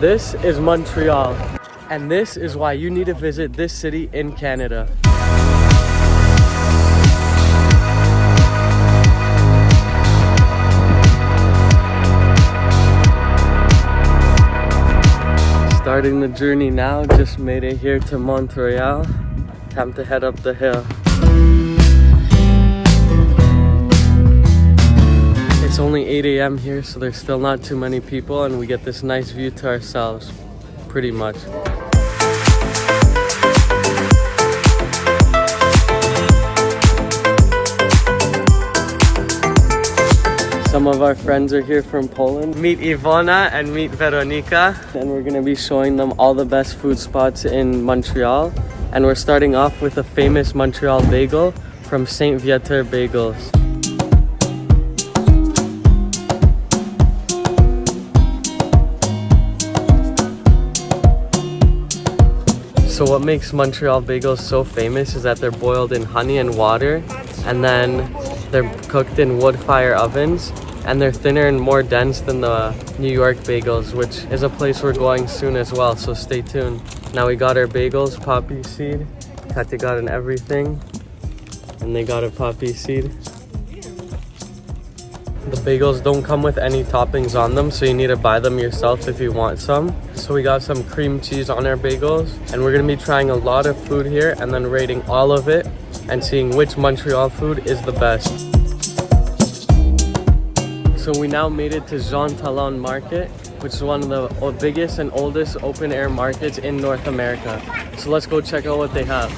This is Montreal, and this is why you need to visit this city in Canada. Starting the journey now, just made it here to Montreal. Time to head up the hill. It's only 8 a.m. here, so there's still not too many people, and we get this nice view to ourselves, pretty much. Some of our friends are here from Poland. Meet Ivona and meet Veronika. And we're gonna be showing them all the best food spots in Montreal. And we're starting off with a famous Montreal bagel from St. Viateur Bagels. So what makes Montreal bagels so famous is that they're boiled in honey and water, and then they're cooked in wood fire ovens, and they're thinner and more dense than the New York bagels, which is a place we're going soon as well, so stay tuned. Now we got our bagels, poppy seed. Katya got an everything, and they got a poppy seed. The bagels don't come with any toppings on them, so you need to buy them yourself if you want some. So we got some cream cheese on our bagels, and we're gonna be trying a lot of food here and then rating all of it and seeing which Montreal food is the best. So we now made it to Jean Talon Market, which is one of the biggest and oldest open air markets in North America. So let's go check out what they have.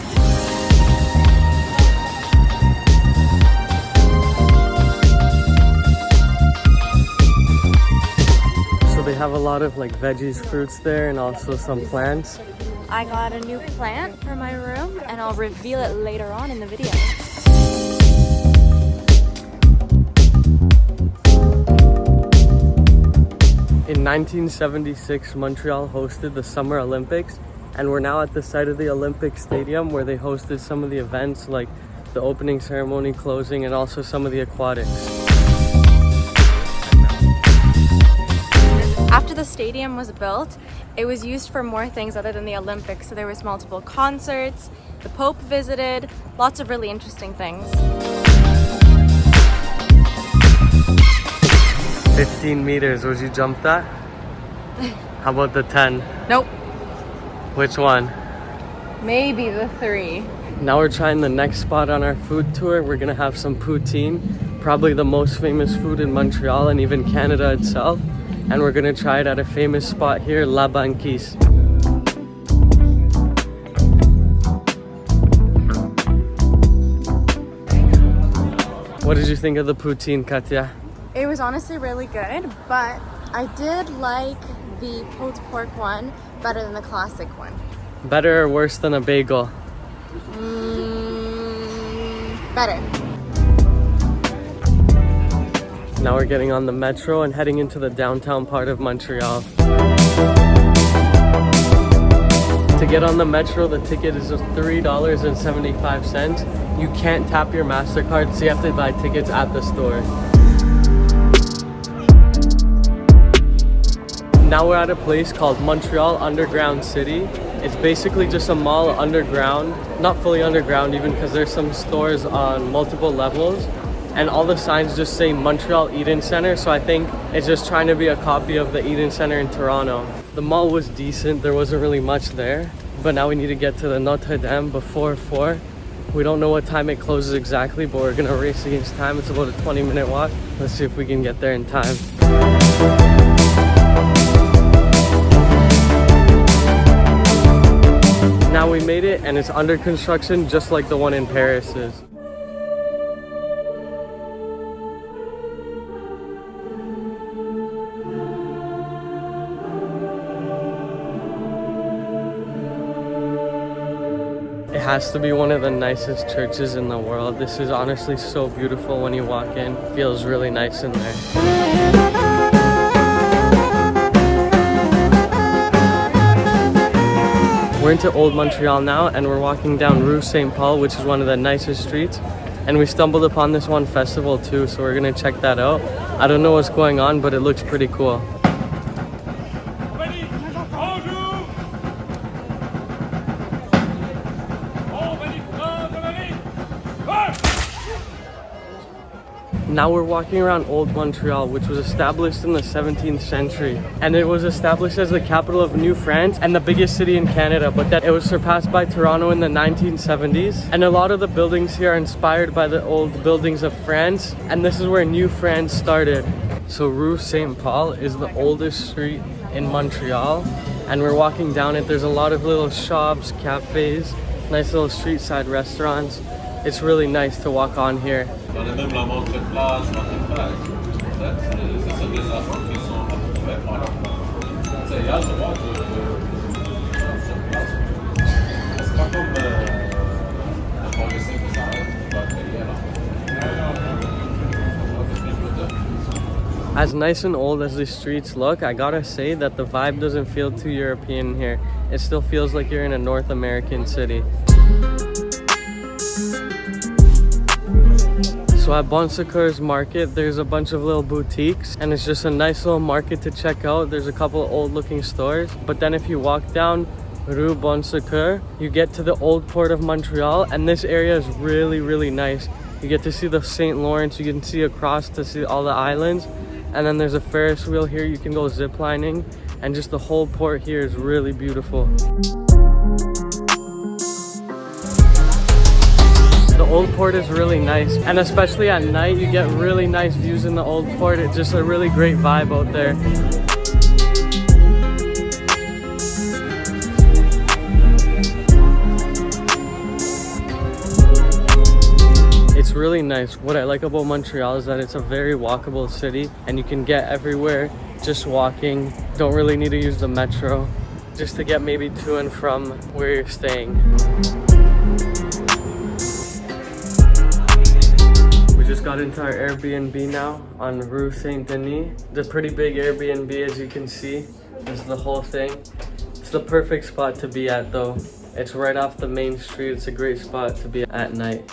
They have a lot of like veggies, fruits there, and also some plants. I got a new plant for my room, and I'll reveal it later on in the video. In 1976, Montreal hosted the Summer Olympics, and we're now at the site of the Olympic Stadium where they hosted some of the events like the opening ceremony, closing, and also some of the aquatics. After the stadium was built, it was used for more things other than the Olympics. So there was multiple concerts, the Pope visited, lots of really interesting things. 15 meters, would you jump that? How about the 10? Nope. Which one? Maybe the 3. Now we're trying the next spot on our food tour. We're gonna have some poutine, probably the most famous food in Montreal and even Canada itself. And we're gonna try it at a famous spot here, La Banquise. What did you think of the poutine, Katya? It was honestly really good, but I did like the pulled pork one better than the classic one. Better or worse than a bagel? Better. Now we're getting on the metro and heading into the downtown part of Montreal. To get on the metro, the ticket is just $3.75. You can't tap your MasterCard, so you have to buy tickets at the store. Now we're at a place called Montreal Underground City. It's basically just a mall underground, not fully underground even, because there's some stores on multiple levels. And all the signs just say Montreal Eden Center, so I think it's just trying to be a copy of the Eden Center in Toronto. The mall was decent, there wasn't really much there, but now we need to get to the Notre Dame before 4. We don't know what time it closes exactly, but we're gonna race against time. It's about a 20-minute walk. Let's see if we can get there in time. Now we made it, and it's under construction just like the one in Paris is. It has to be one of the nicest churches in the world. This is honestly so beautiful when you walk in. It feels really nice in there. We're into Old Montreal now, and we're walking down Rue St. Paul, which is one of the nicest streets. And we stumbled upon this one festival too, so we're gonna check that out. I don't know what's going on, but it looks pretty cool. Now we're walking around Old Montreal, which was established in the 17th century. And it was established as the capital of New France and the biggest city in Canada, but that it was surpassed by Toronto in the 1970s. And a lot of the buildings here are inspired by the old buildings of France. And this is where New France started. So Rue St. Paul is the oldest street in Montreal. And we're walking down it. There's a lot of little shops, cafes, nice little street side restaurants. It's really nice to walk on here. As nice and old as these streets look, I gotta say that the vibe doesn't feel too European here. It still feels like you're in a North American city. So at Bon Secours Market, there's a bunch of little boutiques and it's just a nice little market to check out. There's a couple of old looking stores. But then if you walk down Rue Bon Secours, you get to the old port of Montreal, and this area is really, really nice. You get to see the St. Lawrence, you can see across to see all the islands. And then there's a Ferris wheel here, you can go zip lining. And just the whole port here is really beautiful. The old port is really nice, and especially at night you get really nice views in the old port. It's just a really great vibe out there. It's really nice. What I like about Montreal is that it's a very walkable city and you can get everywhere just walking. Don't really need to use the metro just to get maybe to and from where you're staying. We just got into our Airbnb now on Rue Saint Denis. It's a pretty big Airbnb, as you can see. This is the whole thing. It's the perfect spot to be at though. It's right off the main street. It's a great spot to be at night.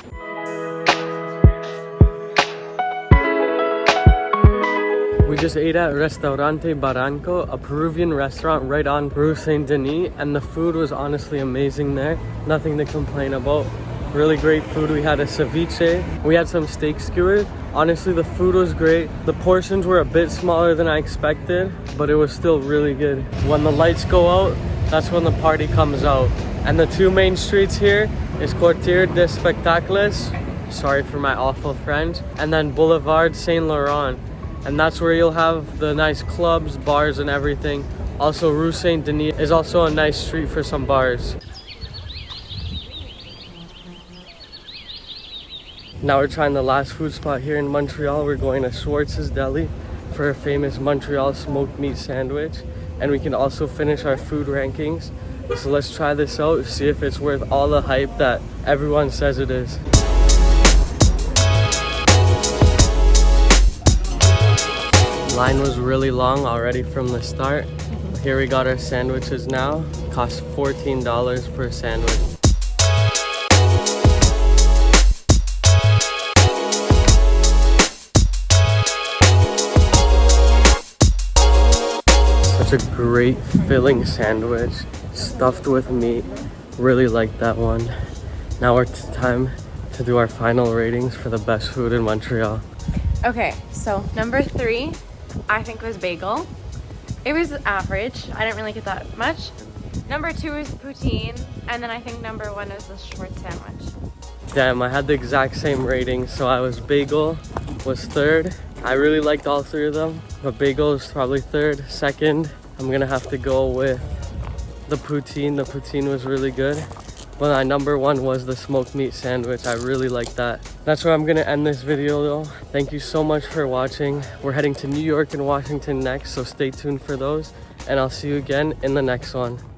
We just ate at Restaurante Barranco, a Peruvian restaurant right on Rue Saint Denis, and the food was honestly amazing there. Nothing to complain about. Really great food. We had a ceviche. We had some steak skewers. Honestly, the food was great. The portions were a bit smaller than I expected, but it was still really good. When the lights go out, that's when the party comes out. And the two main streets here is Quartier des Spectacles, sorry for my awful French, and then Boulevard Saint Laurent. And that's where you'll have the nice clubs, bars, and everything. Also, Rue Saint Denis is also a nice street for some bars. Now we're trying the last food spot here in Montreal. We're going to Schwartz Deli for a famous Montreal smoked meat sandwich. And we can also finish our food rankings. So let's try this out, see if it's worth all the hype that everyone says it is. Line was really long already from the start. Here we got our sandwiches now. Cost $14 per sandwich. Such a great filling sandwich, stuffed with meat. Really like that one. Now it's time to do our final ratings for the best food in Montreal. Okay, so number 3, I think was bagel. It was average. I didn't really get that much. Number 2 is poutine, and then I think number 1 is the Schwartz sandwich. Damn, I had the exact same rating. So I was bagel was 3rd. I really liked all 3 of them, but bagel is probably 3rd. 2nd, I'm gonna have to go with the poutine. The poutine was really good. But my number 1 was the smoked meat sandwich. I really liked that. That's where I'm gonna end this video though. Thank you so much for watching. We're heading to New York and Washington next, so stay tuned for those. And I'll see you again in the next one.